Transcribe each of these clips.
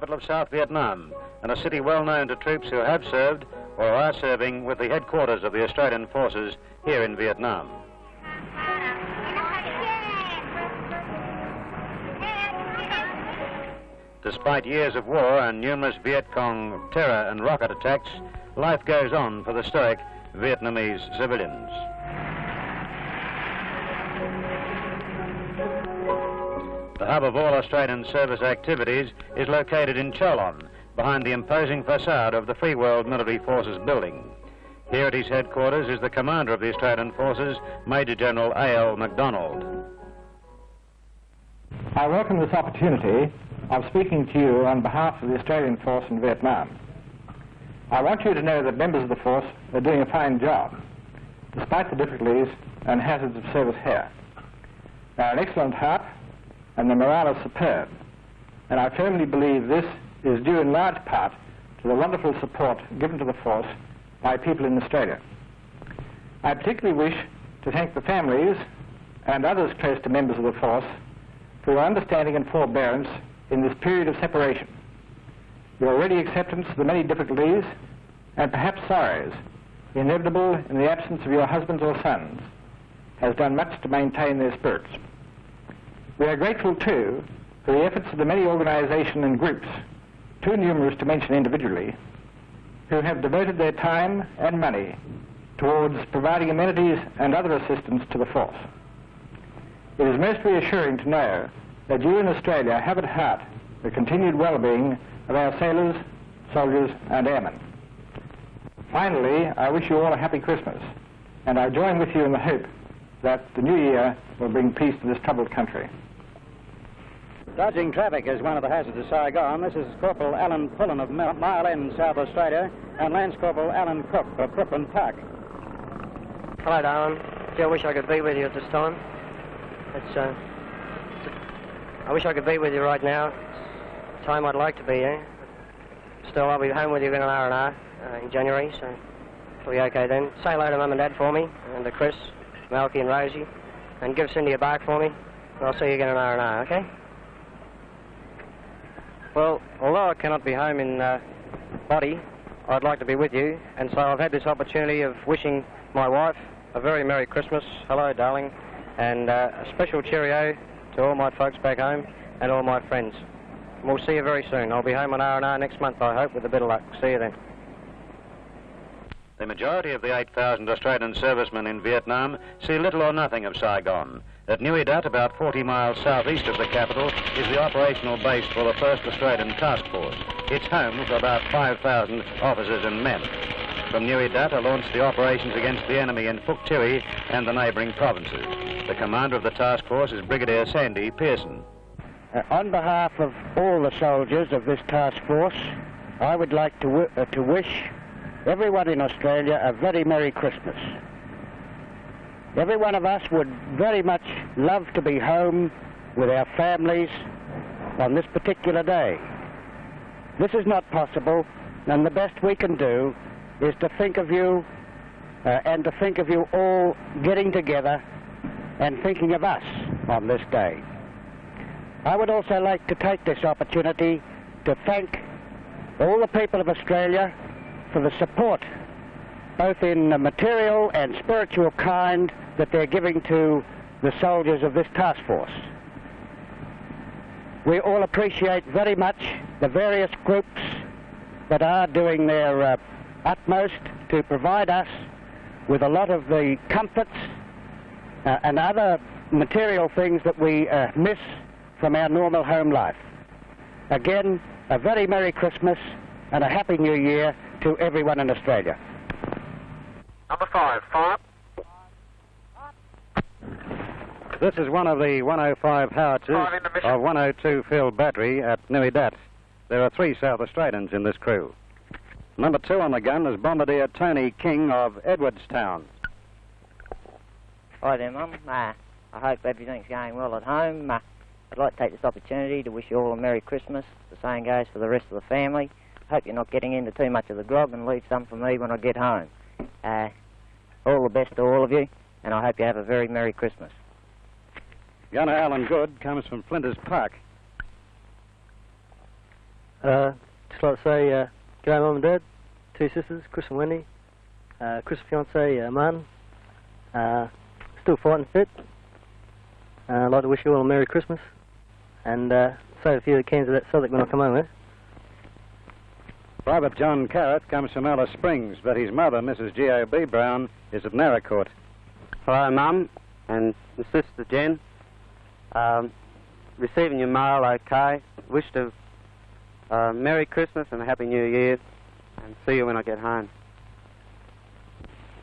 capital of South Vietnam, and a city well known to troops who have served or are serving with the headquarters of the Australian forces here in Vietnam. Despite years of war and numerous Viet Cong terror and rocket attacks, life goes on for the stoic Vietnamese civilians. The hub of all Australian service activities is located in Cholon, behind the imposing facade of the Free World Military Forces building. Here at his headquarters is the commander of the Australian Forces, Major General A.L. Macdonald. I welcome this opportunity of speaking to you on behalf of the Australian force in Vietnam. I want you to know that members of the force are doing a fine job, despite the difficulties and hazards of service here. They are an excellent heart, and the morale is superb, and I firmly believe this is due in large part to the wonderful support given to the force by people in Australia. I particularly wish to thank the families and others close to members of the force for your understanding and forbearance in this period of separation. Your ready acceptance of the many difficulties and perhaps sorrows inevitable in the absence of your husbands or sons has done much to maintain their spirits. We are grateful too for the efforts of the many organisations and groups, too numerous to mention individually, who have devoted their time and money towards providing amenities and other assistance to the force. It is most reassuring to know that you in Australia have at heart the continued well-being of our sailors, soldiers and airmen. Finally, I wish you all a happy Christmas, and I join with you in the hope that the new year will bring peace to this troubled country. Dodging traffic is one of the hazards of Saigon. This is Corporal Allan Pullen of Mile End, South Australia, and Lance Corporal Allan Cook of Brookland Park. Hello, Darwin. Gee, I wish I could be with you at this time. I wish I could be with you right now. It's time I'd like to be here. Still, I'll be home with you in an hour and a half in January, so it'll be okay then. Say hello to Mum and Dad for me, and to Chris, Malky and Rosie, and give Cindy a bark for me, and I'll see you again in an hour and a half, okay? Well, although I cannot be home in body, I'd like to be with you, and so I've had this opportunity of wishing my wife a very Merry Christmas, hello darling, and a special cheerio to all my folks back home and all my friends. And we'll see you very soon. I'll be home an hour and a half next month, I hope, with a bit of luck. See you then. The majority of the 8,000 Australian servicemen in Vietnam see little or nothing of Saigon. At Nui Dat, about 40 miles southeast of the capital, is the operational base for the 1st Australian Task Force. It's home for about 5,000 officers and men. From Nui Dat are launched the operations against the enemy in Phuc Tui and the neighbouring provinces. The commander of the task force is Brigadier Sandy Pearson. On behalf of all the soldiers of this task force, I would like to wish everyone in Australia a very Merry Christmas. Every one of us would very much love to be home with our families on this particular day. This is not possible, and the best we can do is to think of you and to think of you all getting together and thinking of us on this day. I would also like to take this opportunity to thank all the people of Australia for the support, both in the material and spiritual kind, that they're giving to the soldiers of this task force. We all appreciate very much the various groups that are doing their utmost to provide us with a lot of the comforts and other material things that we miss from our normal home life. Again, a very Merry Christmas and a Happy New Year to everyone in Australia. Number 5, fire. This is one of the 105 howitzers of 102 Field Battery at Nui Dat. There are 3 South Australians in this crew. Number 2 on the gun is Bombardier Tony King of Edwardstown. Hi there, Mum. I hope everything's going well at home. I'd like to take this opportunity to wish you all a Merry Christmas. The same goes for the rest of the family. I hope you're not getting into too much of the grog, and leave some for me when I get home. All the best to all of you, and I hope you have a very Merry Christmas. Gunner Allan Good comes from Flinders Park. Just like to say, g'day Mum and Dad, 2 sisters, Chris and Wendy, Chris' fiance, Martin, still fighting fit. I'd like to wish you all a Merry Christmas, and save a few of the cans of that Cedric when I come home, eh? Private John Carruth comes from Alice Springs, but his mother, Mrs. G.O.B. Brown, is at Narracourt. Hello, Mum, and the sister Jen. Receiving your mail okay. Wish to Merry Christmas and a Happy New Year, and see you when I get home.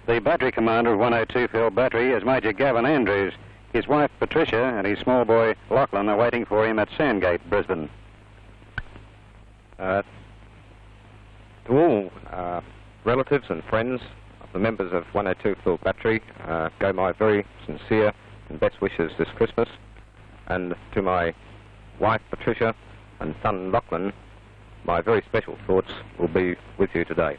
The battery commander of 102 Field Battery is Major Gavin Andrews. His wife Patricia and his small boy Lachlan are waiting for him at Sandgate, Brisbane. To all relatives and friends of the members of 102 Field Battery, go my very sincere and best wishes this Christmas, and to my wife Patricia and son Lachlan, my very special thoughts will be with you today.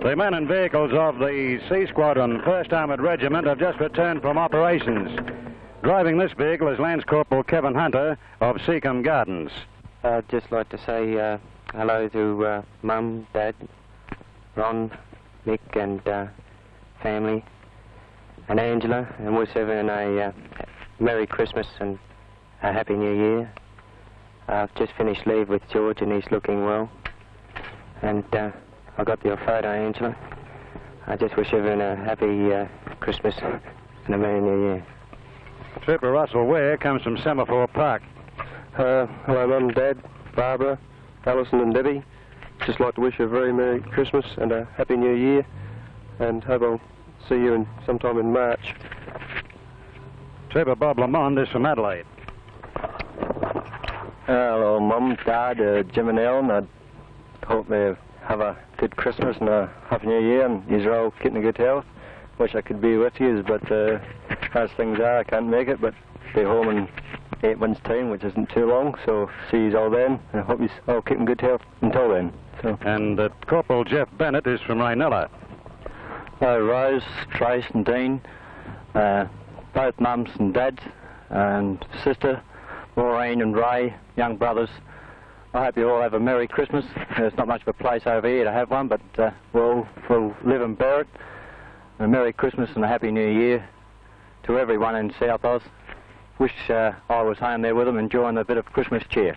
The men and vehicles of the C Squadron, 1st Armoured Regiment, have just returned from operations. Driving this vehicle is Lance Corporal Kevin Hunter of Seacombe Gardens. I'd just like to say hello to Mum, Dad, Ron, Mick and family, and Angela, and wish everyone a Merry Christmas and a Happy New Year. I've just finished leave with George and he's looking well. And I got your photo, Angela. I just wish everyone a happy Christmas and a Merry New Year. Trooper Russell Ware comes from Semaphore Park. Hello, Mum and Dad, Barbara, Alison and Debbie. Just like to wish you a very Merry Christmas and a Happy New Year, and hope I'll see you sometime in March. Trooper Bob Lamond is from Adelaide. Hello, Mum, Dad, Jim and Allan. I hope they have a good Christmas and a Happy New Year, and you're all keeping in good health. Wish I could be with you, but as things are, I can't make it, but be home in 8 months' time, which isn't too long, so see you all then, and I hope you all keep in good health until then. So. And Corporal Jeff Bennett is from Reynella. Rose, Trace and Dean, both mums and dads, and sister, Maureen and Ray, young brothers. I hope you all have a Merry Christmas. There's not much of a place over here to have one, but we'll live and bear it. A Merry Christmas and a Happy New Year to everyone in South Oz. Wish I was home there with them, enjoying a bit of Christmas cheer.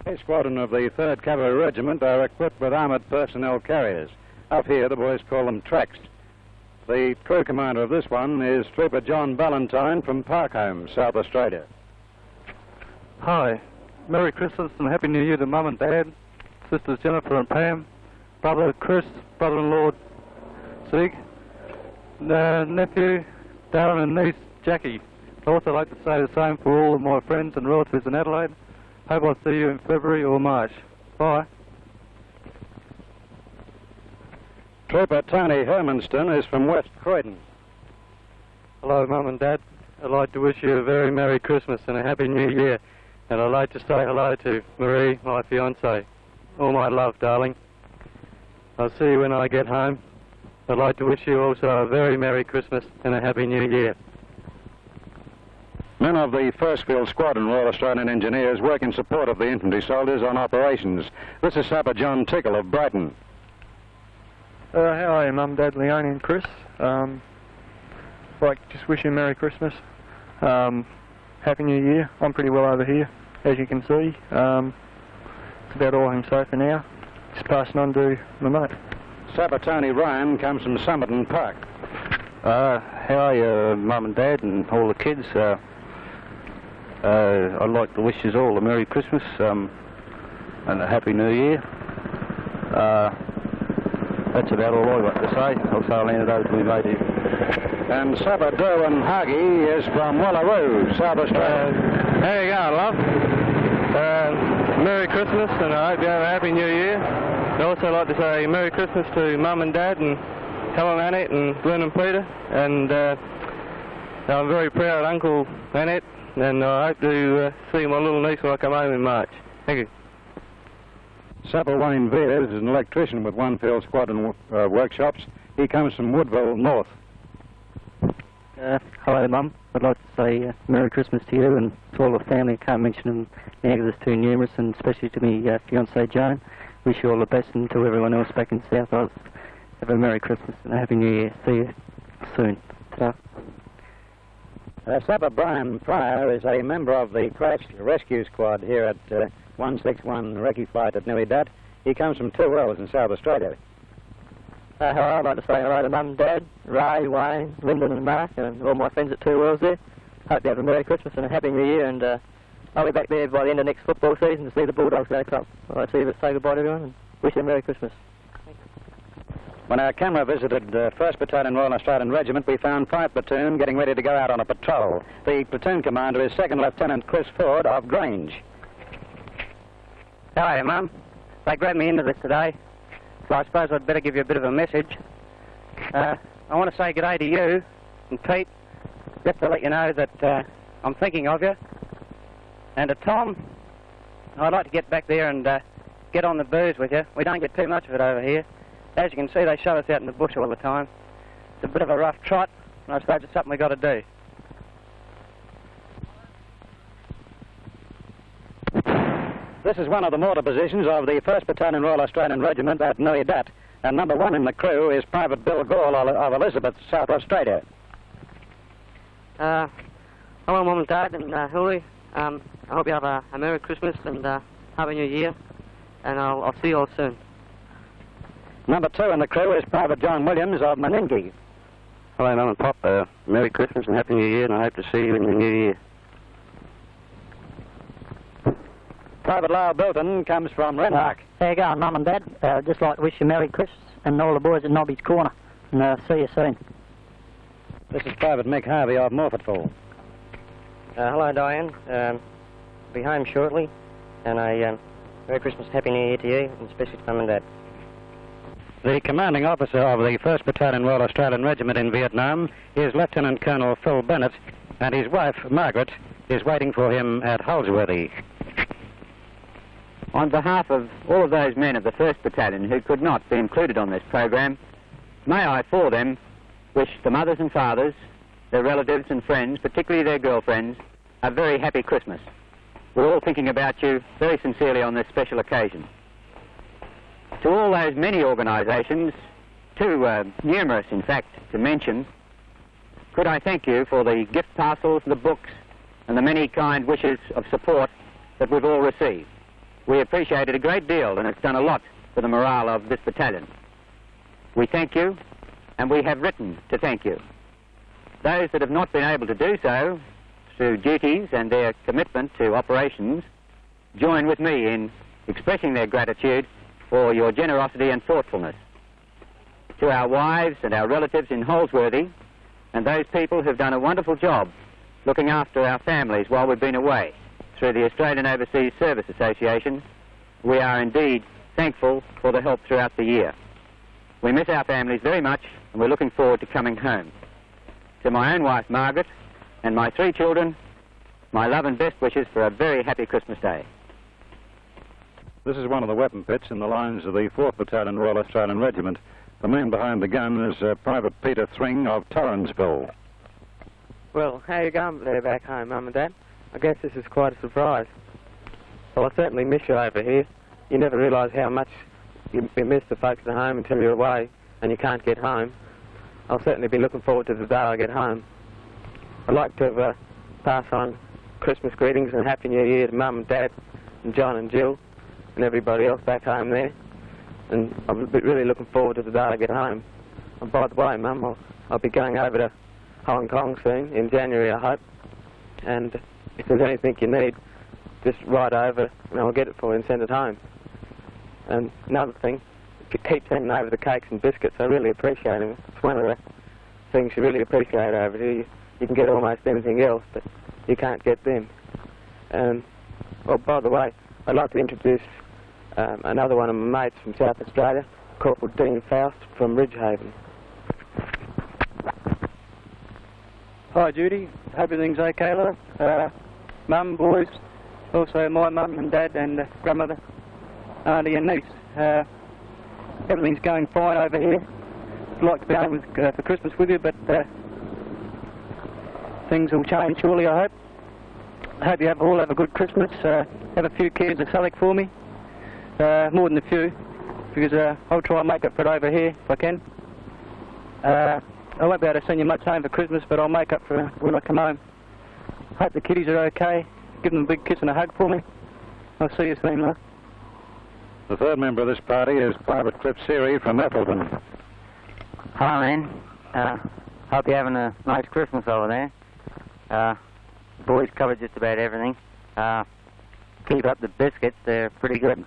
A squadron of the 3rd Cavalry Regiment are equipped with armoured personnel carriers. Up here, the boys call them tracks. The crew commander of this one is Trooper John Ballantyne from Parkholme, South Australia. Hi. Merry Christmas and Happy New Year to Mum and Dad, sisters Jennifer and Pam, brother Chris, brother-in-law Sig, nephew Darren and niece Jackie. I'd also like to say the same for all of my friends and relatives in Adelaide. Hope I'll see you in February or March. Bye. Trooper Tony Hermanson is from West Croydon. Hello, Mum and Dad. I'd like to wish you a very Merry Christmas and a Happy New Year. And I'd like to say hello to Marie, my fiancée. All my love, darling. I'll see you when I get home. I'd like to wish you also a very Merry Christmas and a Happy New Year. Men of the 1st Field Squadron, Royal Australian Engineers, work in support of the infantry soldiers on operations. This is Sapper John Tickle of Brighton. How are you, Mum, Dad, Leonie and Chris? Just wish you a Merry Christmas. Happy New Year. I'm pretty well over here, as you can see. It's about all I can say for now. Just passing on to my mate. Sapper Tony Ryan comes from Somerton Park. How are you, Mum and Dad and all the kids? I'd like to wish you all a Merry Christmas and a Happy New Year. That's about all I've got to say. I'll hand it over to my mate here. And Sapper Derwin Haggie is from Wallaroo, South Australia. How you going, love? Merry Christmas, and I hope you have a Happy New Year. I'd also like to say Merry Christmas to Mum and Dad and Helen, Annette and Glenn and Peter. And I'm very proud of Uncle Annette, and I hope to see my little niece when I come home in March. Thank you. Sapper Wayne Veers is an electrician with 1 Field Squadron workshops. He comes from Woodville North. Hello, Mum. I'd like to say Merry Christmas to you and to all the family. I can't mention them now because it's too numerous, and especially to me fiancée Joan. Wish you all the best, and to everyone else back in South Oz. Have a Merry Christmas and a Happy New Year. See you soon. Ta-ra. Sapper Brian Pryor is a member of the crashed rescue squad here at 161 Recce Flight at Nui Dat. He comes from Two Wells in South Australia. Hello, I'd like to say hello to Mum and Dad, Ray, Wayne, Lyndon and Mark, and all my friends at Two Wells there. Hope you have a Merry Christmas and a Happy New Year, and I'll be back there by the end of next football season to see the Bulldogs go top. I'd like to say goodbye to everyone and wish you a Merry Christmas. When our camera visited 1st Battalion Royal Australian Regiment, we found 5th Platoon getting ready to go out on a patrol. The platoon commander is 2nd Lieutenant Chris Ford of Grange. Hello, Mum. They grabbed me into this today, so I suppose I'd better give you a bit of a message. I want to say good day to you and Pete, just to let you know that I'm thinking of you. And to Tom, I'd like to get back there and get on the booze with you. We don't get too much of it over here. As you can see, they show us out in the bush all the time. It's a bit of a rough trot, and I suppose it's something we've got to do. This is one of the mortar positions of the 1st Battalion Royal Australian Regiment at Nui Dat, and number 1 in the crew is Private Bill Gall of Elizabeth, South Australia. Hello, Mum and Dad, and Hilary. I hope you have a Merry Christmas and Happy New Year, and I'll see you all soon. Number 2 in the crew is Private John Williams of Meningie. Hello, Mum and Pop. Merry Christmas and Happy New Year, and I hope to see you in the new year. Private Lyle Bilton comes from Renmark. How you going, Mum and Dad? I'd just like to wish you Merry Christmas and all the boys at Nobby's Corner, and see you soon. This is Private Mick Harvey of Morford Fall. Hello, Diane. Be home shortly, and a Merry Christmas, Happy New Year to you, and especially to Mum and Dad. The commanding officer of the 1st Battalion Royal Australian Regiment in Vietnam is Lieutenant Colonel Phil Bennett, and his wife, Margaret, is waiting for him at Holsworthy. On behalf of all of those men of the 1st Battalion who could not be included on this program, may I for them wish the mothers and fathers, their relatives and friends, particularly their girlfriends, a very happy Christmas. We're all thinking about you very sincerely on this special occasion. To all those many organisations, too numerous in fact to mention, could I thank you for the gift parcels, the books and the many kind wishes of support that we've all received. We appreciate it a great deal, and it's done a lot for the morale of this battalion. We thank you, and we have written to thank you. Those that have not been able to do so through duties and their commitment to operations join with me in expressing their gratitude for your generosity and thoughtfulness. To our wives and our relatives in Holsworthy, and those people who've done a wonderful job looking after our families while we've been away through the Australian Overseas Service Association, we are indeed thankful for the help throughout the year. We miss our families very much, and we're looking forward to coming home. To my own wife, Margaret, and my 3 children, my love and best wishes for a very happy Christmas Day. This is one of the weapon pits in the lines of the 4th Battalion Royal Australian Regiment. The man behind the gun is Private Peter Thring of Torrensville. Well, how you going there back home, Mum and Dad? I guess this is quite a surprise. Well, I certainly miss you over here. You never realise how much you miss the folks at home until you're away and you can't get home. I'll certainly be looking forward to the day I get home. I'd like to pass on Christmas greetings and Happy New Year to Mum and Dad and John and Jill and everybody else back home there. And I'm really looking forward to the day I get home. And by the way, Mum, I'll be going over to Hong Kong soon, in January, I hope. And if there's anything you need, just write over and I'll get it for you and send it home. And another thing, keep sending over the cakes and biscuits. I really appreciate them. It's one of the things you really appreciate over here. You can get almost anything else, but you can't get them. Well, by the way, I'd like to introduce another one of my mates from South Australia, Corporal Dean Faust from Ridgehaven. Hi Judy, hope everything's okay, love. Mum, boys, also my mum and dad and grandmother, auntie and niece. Everything's going fine over here. I'd like to be home for Christmas with you, but things will change surely, I hope. I hope you all have a good Christmas. Have a few cans of Selic for me. More than a few, because I'll try and make up for it over here if I can. I won't be able to send you much home for Christmas, but I'll make up for it when I come home. Hope the kiddies are okay. Give them a big kiss and a hug for me. I'll see you soon, love. The third member of this party is Private Cliff Seary from Appleton. Hi, man. Hope you're having a nice Christmas over there. Boys covered just about everything. Keep up the biscuits, they're pretty good.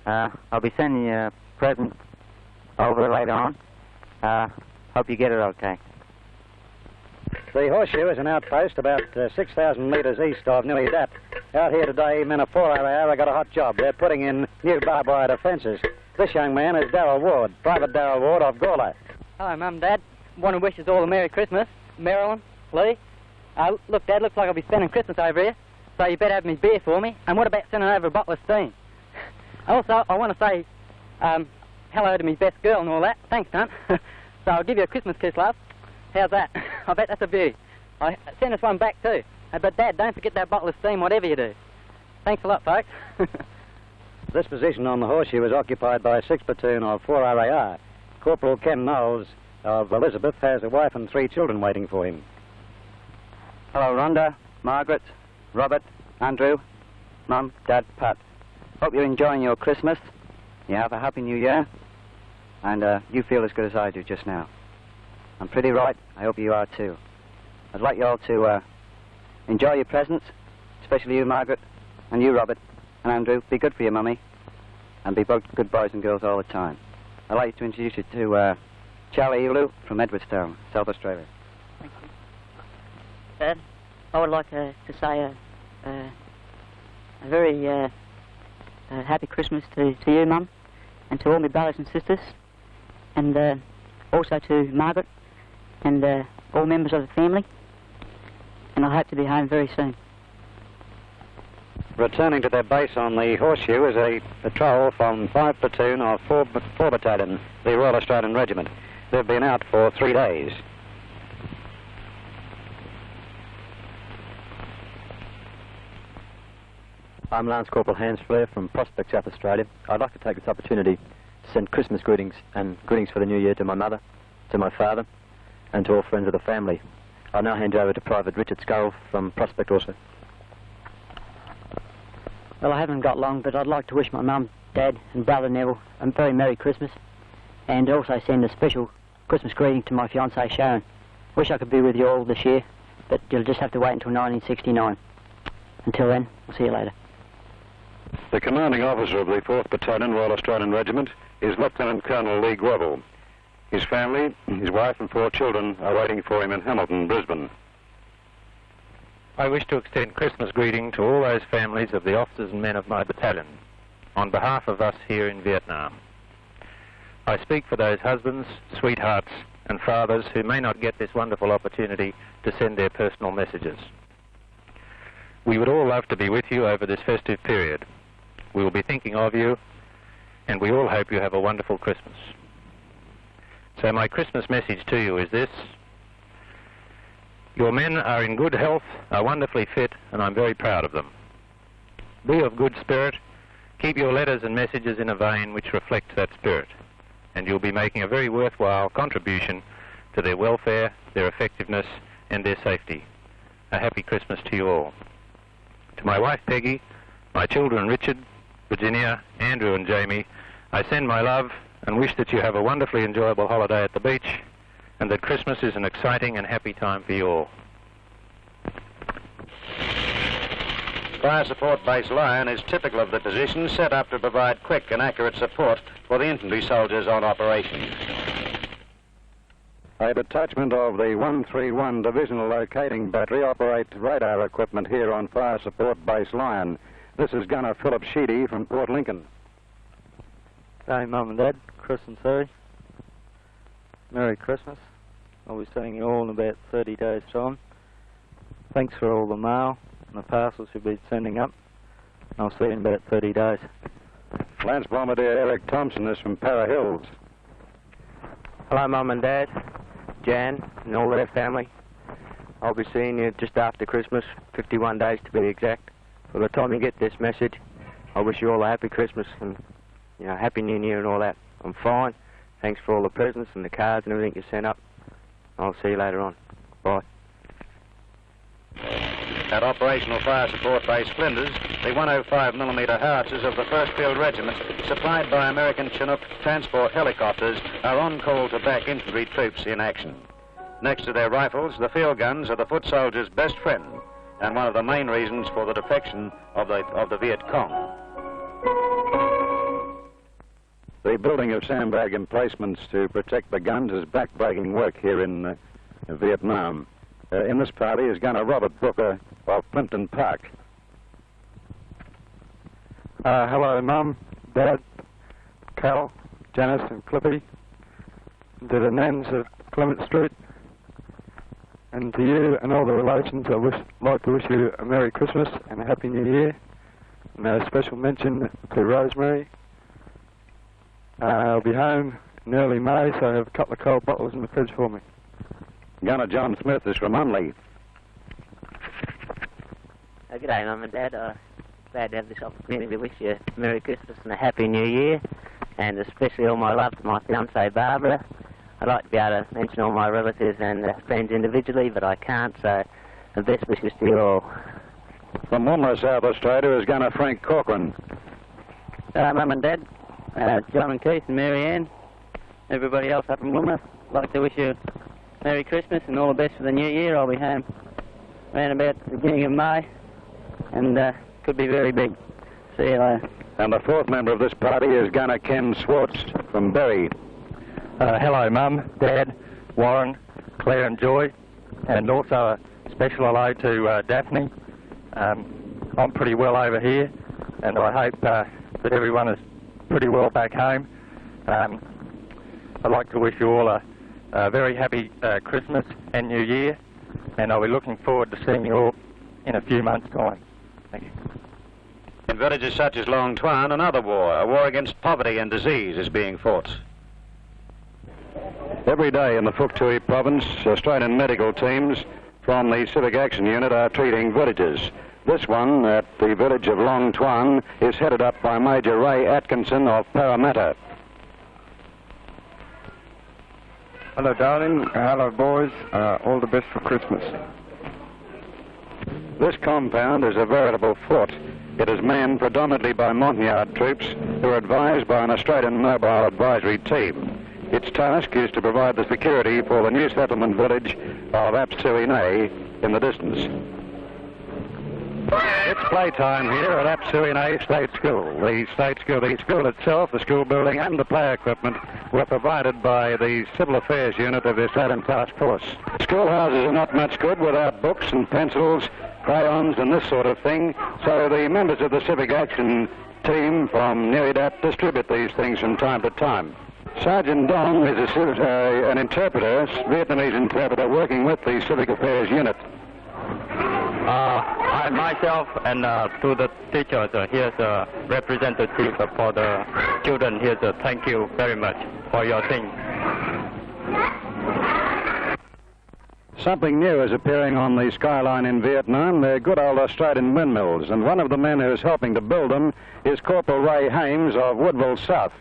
I'll be sending you a present over later on. Hope you get it okay. The Horseshoe is an outpost about 6,000 metres east of New Edat. Out here today, men of 4 hour have got a hot job. They're putting in new barbed wire defences. This young man is Darrell Ward, Private Darrell Ward of Gawler. Hello, Mum and Dad. Want to wish us all a Merry Christmas. Marilyn, Lee. Look, Dad, looks like I'll be spending Christmas over here, so you better have me beer for me. And what about sending over a bottle of steam? Also, I want to say hello to me best girl and all that. Thanks, Cunt. So I'll give you a Christmas kiss, love. How's that? I bet that's a beauty. I send us one back too. But Dad, don't forget that bottle of steam, whatever you do. Thanks a lot, folks. This position on the Horseshoe is occupied by a 6th platoon of 4 RAR. Corporal Ken Knowles of Elizabeth has a wife and 3 children waiting for him. Hello, Rhonda, Margaret, Robert, Andrew, Mum, Dad, Pat. Hope you're enjoying your Christmas. You have a happy New Year. And you feel as good as I do just now. I'm pretty right. I hope you are too. I'd like you all to enjoy your presents, especially you, Margaret, and you, Robert, and Andrew. Be good for your mummy, and be good boys and girls all the time. I'd like to introduce you to Charlie Elu from Edwardstown, South Australia. Thank you. Dad, I would like to say a very happy Christmas to you, Mum, and to all my brothers and sisters, and also to Margaret, and all members of the family, and I hope to be home very soon. Returning to their base on the Horseshoe is a patrol from 5 platoon of 4 battalion, the Royal Australian Regiment. They've been out for 3 days. I'm Lance Corporal Hans Flair from Prospect, South Australia. I'd like to take this opportunity to send Christmas greetings and greetings for the New Year to my mother, to my father, and to all friends of the family. I'll now hand you over to Private Richard Scull from Prospect also. Well, I haven't got long, but I'd like to wish my Mum, Dad, and brother Neville a very Merry Christmas, and also send a special Christmas greeting to my fiancée Sharon. Wish I could be with you all this year, but you'll just have to wait until 1969. Until then, I'll see you later. The commanding officer of the 4th Battalion Royal Australian Regiment is Lieutenant Colonel Lee Greville. His family, his wife and 4 children are waiting for him in Hamilton, Brisbane. I wish to extend Christmas greeting to all those families of the officers and men of my battalion, on behalf of us here in Vietnam. I speak for those husbands, sweethearts and fathers who may not get this wonderful opportunity to send their personal messages. We would all love to be with you over this festive period. We will be thinking of you, and we all hope you have a wonderful Christmas. So my Christmas message to you is this: your men are in good health, are wonderfully fit, and I'm very proud of them. Be of good spirit, keep your letters and messages in a vein which reflects that spirit, and you'll be making a very worthwhile contribution to their welfare, their effectiveness, and their safety. A happy Christmas to you all. To my wife Peggy, my children Richard, Virginia, Andrew and Jamie, I send my love and wish that you have a wonderfully enjoyable holiday at the beach, and that Christmas is an exciting and happy time for you all. Fire Support Base Lion is typical of the position, set up to provide quick and accurate support for the infantry soldiers on operation. A detachment of the 131 Divisional Locating Battery operates radar equipment here on Fire Support Base Lion. This is Gunner Philip Sheedy from Port Lincoln. Hey, Mum and Dad, Chris and Sue. Merry Christmas. I'll be seeing you all in about 30 days' time. Thanks for all the mail and the parcels you've been sending up. I'll see you in about 30 days. Lance Bombardier Eric Thompson is from Para Hills. Hello, Mum and Dad, Jan, and all their family. I'll be seeing you just after Christmas, 51 days to be exact. By the time you get this message, I wish you all a happy Christmas and, you know, happy New Year and all that. I'm fine. Thanks for all the presents and the cards and everything you sent up. I'll see you later on. Bye. At Operational Fire Support Base Flinders, the 105mm howitzers of the 1st Field Regiment, supplied by American Chinook transport helicopters, are on call to back infantry troops in action. Next to their rifles, the field guns are the foot soldiers' best friend and one of the main reasons for the defection of the Viet Cong. The building of sandbag emplacements to protect the guns is back-breaking work here in Vietnam. In this party is Gunner Robert Booker of Plimpton Park. Hello, Mum, Dad, Cal, Janice and Clippy, to the Nans of Clement Street, and to you and all the relations, I like to wish you a Merry Christmas and a Happy New Year. And a special mention to Rosemary. I'll be home in early May, so I have a couple of cold bottles in the fridge for me. Gunner John Smith is from Unley. Good day, Mum and Dad. Glad to have this opportunity to wish you a Merry Christmas and a Happy New Year, and especially all my love to my fiancée Barbara. I'd like to be able to mention all my relatives and friends individually, but I can't, so the best wishes to you all. From Woomera, South Australia, is Gunner Frank Corcoran. Mum and Dad, John and Keith and Mary Ann, everybody else up in Woomera, I'd like to wish you a Merry Christmas and all the best for the new year. I'll be home around about the beginning of May, and could be very big. See you later. And the fourth member of this party is Gunner Ken Swartz from Berry. Hello, Mum, Dad, Warren, Claire and Joy, and also a special hello to Daphne. I'm pretty well over here, and I hope that everyone is pretty well back home. I'd like to wish you all a very happy Christmas and New Year, and I'll be looking forward to seeing you all in a few months' time. Thank you. In villages such as Long Tuan, another war, a war against poverty and disease, is being fought. Every day in the Phuoc Tuy province, Australian medical teams from the Civic Action Unit are treating villages. This one at the village of Long Tuan is headed up by Major Ray Atkinson of Parramatta. Hello, darling. Hello, boys. All the best for Christmas. This compound is a veritable fort. It is manned predominantly by Montagnard troops who are advised by an Australian mobile advisory team. Its task is to provide the security for the new settlement village of Apsuine in the distance. It's playtime here at Apsuine State School. The school itself, the school building and the play equipment were provided by the Civil Affairs Unit of the Australian Task Force. Schoolhouses are not much good without books and pencils, crayons and this sort of thing, so the members of the Civic Action team from Nuidat distribute these things from time to time. Sergeant Dong is an interpreter, Vietnamese interpreter, working with the Civic Affairs Unit. I myself and to the teachers, here's a representative for the children. Here's a thank you very much for your thing. Something new is appearing on the skyline in Vietnam. They're good old Australian windmills, and one of the men who's helping to build them is Corporal Ray Hames of Woodville South.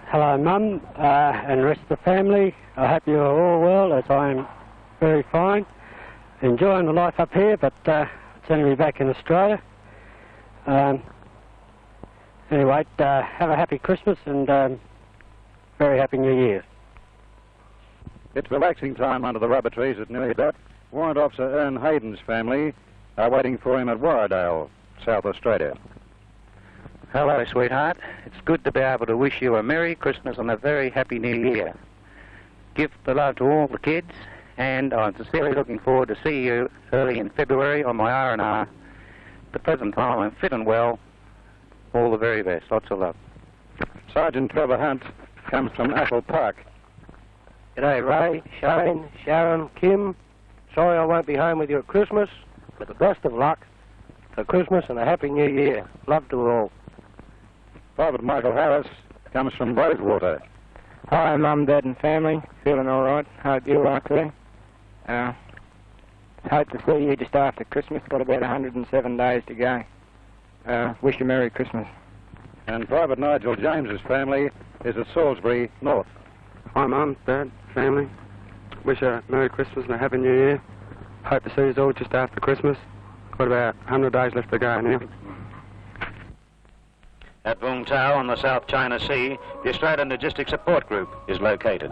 Hello, Mum, and the rest of the family. I hope you're all well, as I'm very fine. Enjoying the life up here, but it's only back in Australia. Anyway, have a happy Christmas and very happy New Year. It's relaxing time under the rubber trees at Nuidat. Warrant Officer Ern Hayden's family are waiting for him at Warradale, South Australia. Hello, sweetheart. It's good to be able to wish you a Merry Christmas and a very Happy New Year. Give the love to all the kids, and I'm sincerely looking forward to see you early in February on my R&R. At the present time, I'm fit and well. All the very best. Lots of love. Sergeant Trevor Hunt comes from Apple Park. G'day, Ray, Shane, Sharon, Kim. Sorry I won't be home with you at Christmas, but the best of luck for Christmas and a Happy New Year. Love to all. Private Michael Harris comes from Rosewater. Hi, Mum, Dad and family. Feeling all right? Hope you are too. Hope to see you just after Christmas. Got about 107 days to go. Wish you Merry Christmas. And Private Nigel James's family is at Salisbury North. Hi, Mum, Dad, family. Wish you a Merry Christmas and a Happy New Year. Hope to see you all just after Christmas. Got about 100 days left to go now. At Vung Tau on the South China Sea, the Australian Logistics Support Group is located.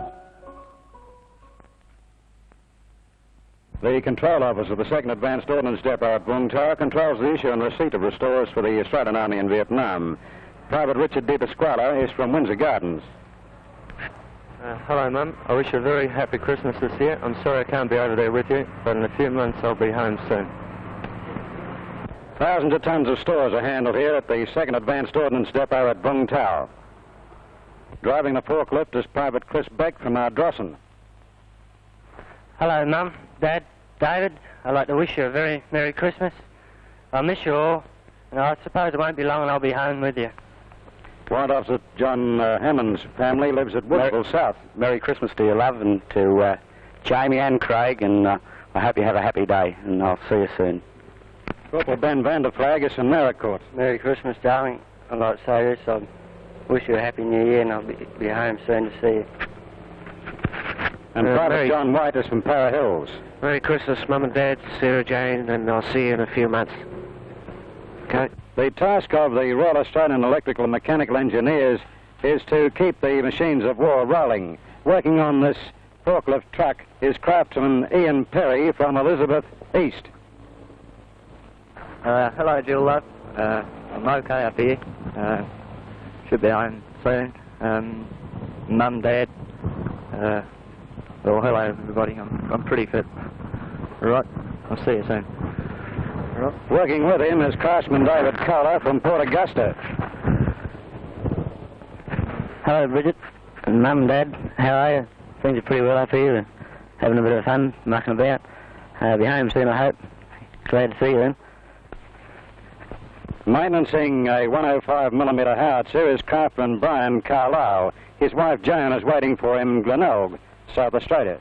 The control office of the 2nd Advanced Ordnance Depot at Vung Tau controls the issue and receipt of restores for the Australian Army in Vietnam. Private Richard De Pasquale is from Windsor Gardens. Hello, Mum. I wish you a very happy Christmas this year. I'm sorry I can't be over there with you, but in a few months I'll be home soon. Thousands of tons of stores are handled here at the 2nd Advanced Ordnance Depot at Vung Tau. Driving the forklift is Private Chris Beck from Ardrossan. Hello, Mum, Dad, David. I'd like to wish you a very Merry Christmas. I miss you all, and I suppose it won't be long and I'll be home with you. Warrant Officer John Hammond's family lives at Woodville South. Merry Christmas to you, love, and to Jamie and Craig, and I hope you have a happy day, and I'll see you soon. Corporal Ben Vanderflag is from Maricourt. Merry Christmas, darling. I'd like to say this. I wish you a Happy New Year, and I'll be home soon to see you. And Private John White is from Para Hills. Merry Christmas, Mum and Dad, Sarah Jane, and I'll see you in a few months. Okay. The task of the Royal Australian Electrical and Mechanical Engineers is to keep the machines of war rolling. Working on this forklift truck is craftsman Ian Perry from Elizabeth East. Hello, Jill, love. I'm okay up here. Should be home soon. Mum, Dad. Well, hello, everybody. I'm pretty fit. All right. I'll see you soon. Working with him is craftsman David Kohler from Port Augusta. Hello, Bridget. And Mum and Dad, how are you? Things are pretty well up here. Having a bit of fun, mucking about. I'll be home soon, I hope. Glad to see you then. Maintenancing a 105mm howitzer is craftsman Brian Carlisle. His wife Joan is waiting for him in Glenelg, South Australia.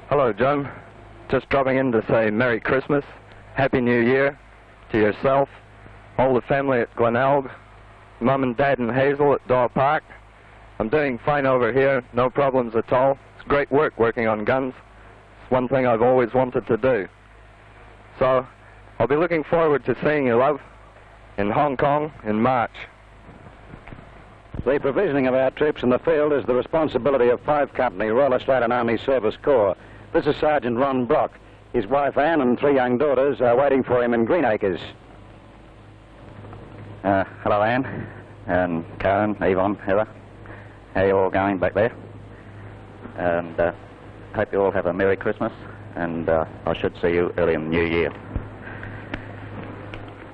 Hello, Joan. Just dropping in to say Merry Christmas, Happy New Year to yourself, all the family at Glenelg, Mum and Dad and Hazel at Daw Park. I'm doing fine over here, no problems at all. It's great work working on guns. It's one thing I've always wanted to do. So, I'll be looking forward to seeing you, love, in Hong Kong in March. The provisioning of our troops in the field is the responsibility of 5 Company Royal Australian Army Service Corps. This is Sergeant Ron Brock. His wife Anne and 3 young daughters are waiting for him in Greenacres. Hello, Anne, and Karen, Yvonne, Heather. How are you all going back there? And hope you all have a Merry Christmas, and I should see you early in the new year.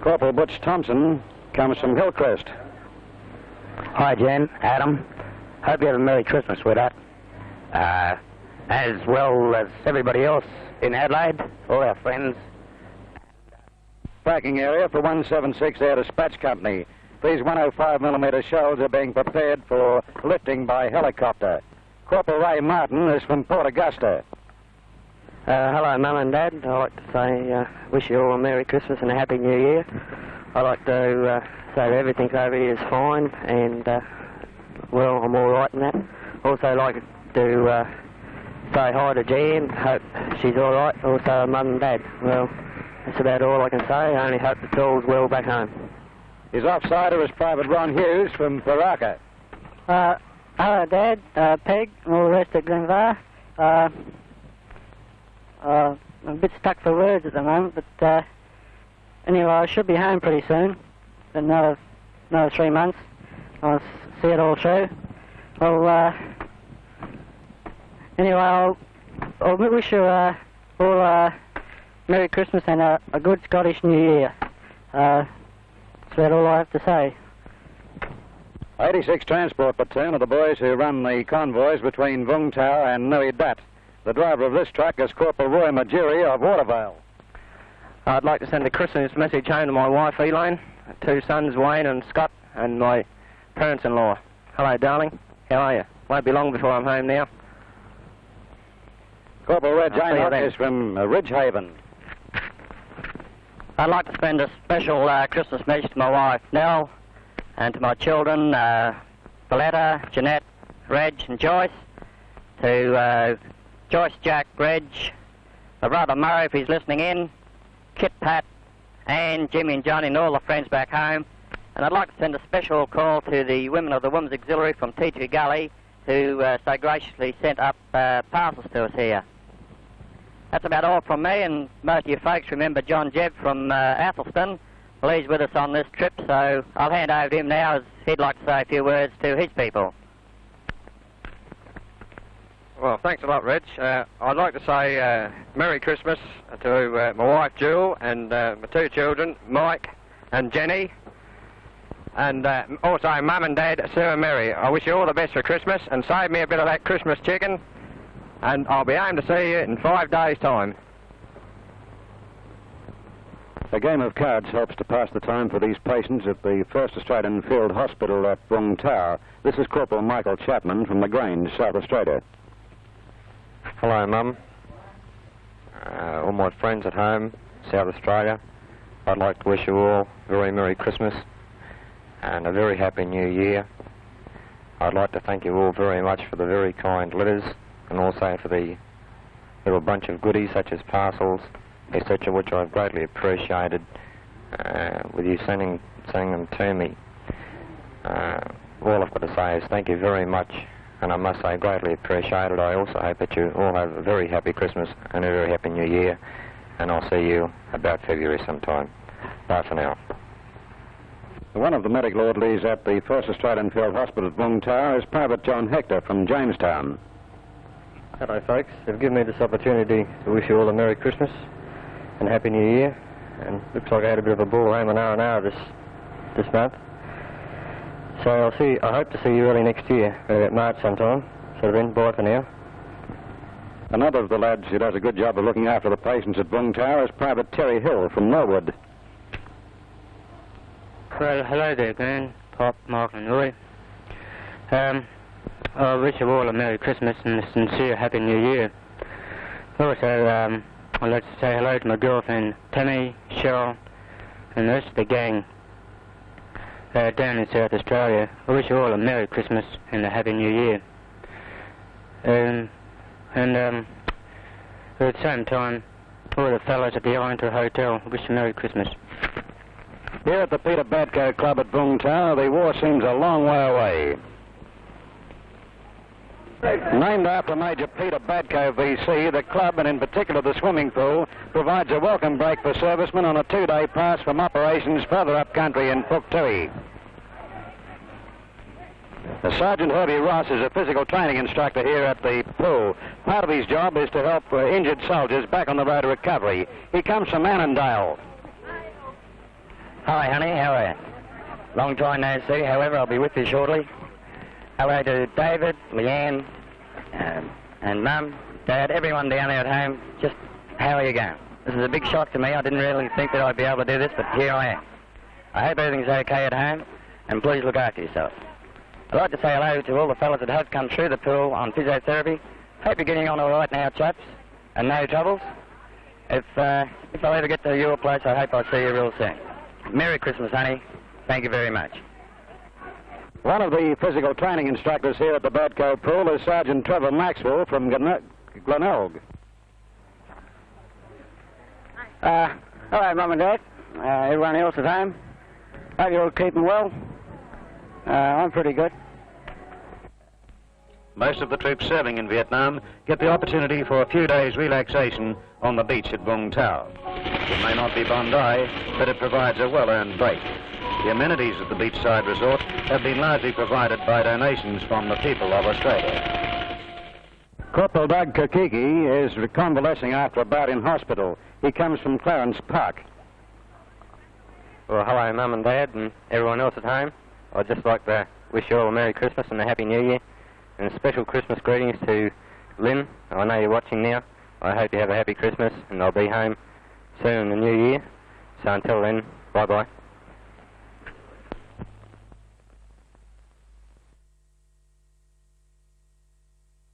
Corporal Butch Thompson comes from Hillcrest. Hi, Jen, Adam. Hope you have a Merry Christmas, sweetheart. As well as everybody else in Adelaide, all our friends. Parking area for 176 Air Dispatch Company. These 105mm shells are being prepared for lifting by helicopter. Corporal Ray Martin is from Port Augusta. Hello, Mum and Dad. I'd like to say, wish you all a Merry Christmas and a Happy New Year. I'd like to say that everything over here is fine, and, well, I'm all right in that. Also like to say hi to Jan, hope she's all right. Also, Mum and Dad. Well, that's about all I can say. I only hope it's all's well back home. His offsider is Private Ron Hughes from Baraka. Hello, Dad, Peg, and all the rest at Glenvar. I'm a bit stuck for words at the moment, but anyway, I should be home pretty soon. Another 3 months. I'll see it all through. Well, anyway, I'll wish you all Merry Christmas and a good Scottish New Year. That's about all I have to say. 86 Transport Platoon are the boys who run the convoys between Vung Tau and Nui Dat. The driver of this truck is Corporal Roy Majuri of Watervale. I'd like to send a Christmas message home to my wife, Elaine, 2 sons, Wayne and Scott, and my parents-in-law. Hello, darling. How are you? Won't be long before I'm home now. Corporal Reg I'll see you then. is from Ridgehaven. I'd like to spend a special Christmas message to my wife, Nell, and to my children, Valletta, Jeanette, Reg, and Joyce. To Joyce, Jack, Reg, my brother Murray, if he's listening in, Kit, Pat, Anne, Jimmy, and Johnny, and all the friends back home. And I'd like to send a special call to the women of the Women's Auxiliary from Tea Tree Gully, who so graciously sent up parcels to us here. That's about all from me, and most of you folks remember John Jebb from Athelston. Well, he's with us on this trip, so I'll hand over to him now as he'd like to say a few words to his people. Well, thanks a lot, Reg. I'd like to say Merry Christmas to my wife, Jewel, and my two children, Mike and Jenny, and also Mum and Dad, Sue and Mary. I wish you all the best for Christmas, and save me a bit of that Christmas chicken, and I'll be home to see you in 5 days' time. A game of cards helps to pass the time for these patients at the 1st Australian Field Hospital at Bung Tower. This is Corporal Michael Chapman from the Grange, South Australia. Hello, Mum. All my friends at home, South Australia. I'd like to wish you all a very Merry Christmas and a very Happy New Year. I'd like to thank you all very much for the very kind letters, and also for the little bunch of goodies such as parcels, etc., which I've greatly appreciated with you sending them to me. All I've got to say is thank you very much, and I must say greatly appreciate it. I also hope that you all have a very happy Christmas and a very happy New Year, and I'll see you about February sometime. Bye for now. One of the medical orderlies at the 1st Australian Field Hospital at Bung Tower is Private John Hector from Jamestown. Hello, folks. They've given me this opportunity to wish you all a Merry Christmas and Happy New Year. And looks like I had a bit of a ball home on R&R this month. So I hope to see you early next year, at March sometime. So then, bye for now. Another of the lads who does a good job of looking after the patients at Bung Tower is Private Terry Hill from Norwood. Well, hello there, Gran, Pop, Mark and Roy. I wish you all a Merry Christmas and a sincere Happy New Year. Also, I'd like to say hello to my girlfriend, Tammy, Cheryl, and the rest of the gang down in South Australia. I wish you all a Merry Christmas and a Happy New Year. At the same time, all the fellows at the Oriental Hotel, I wish you a Merry Christmas. Here at the Peter Badco Club at Bung Tower, the war seems a long way away. Named after Major Peter Badco, VC, the club, and in particular the swimming pool, provides a welcome break for servicemen on a 2-day pass from operations further up country in Puktui. Sergeant Herbie Ross is a physical training instructor here at the pool. Part of his job is to help injured soldiers back on the road to recovery. He comes from Annandale. Hi, honey, how are you? Long time no see, however, I'll be with you shortly. Hello to David, Leanne, and Mum, Dad, everyone down there at home. Just how are you going? This is a big shock to me. I didn't really think that I'd be able to do this, but here I am. I hope everything's okay at home, and please look after yourself. I'd like to say hello to all the fellas that have come through the pool on physiotherapy. Hope you're getting on all right now, chaps, and no troubles. If I ever get to your place, I hope I'll see you real soon. Merry Christmas, honey. Thank you very much. One of the physical training instructors here at the Badco pool is Sergeant Trevor Maxwell from Glenelg. Hello, Mum and Dad. Everyone else at home. Hope you're all keeping well. I'm pretty good. Most of the troops serving in Vietnam get the opportunity for a few days' relaxation on the beach at Bung Tower. It may not be Bondi, but it provides a well-earned break. The amenities of the beachside resort have been largely provided by donations from the people of Australia. Corporal Doug Kokiki is convalescing after a bout in hospital. He comes from Clarence Park. Well, hello, Mum and Dad, and everyone else at home. I'd just like to wish you all a Merry Christmas and a Happy New Year, and special Christmas greetings to Lynn. I know you're watching now. I hope you have a happy Christmas, and I'll be home soon in the new year. So until then, bye-bye.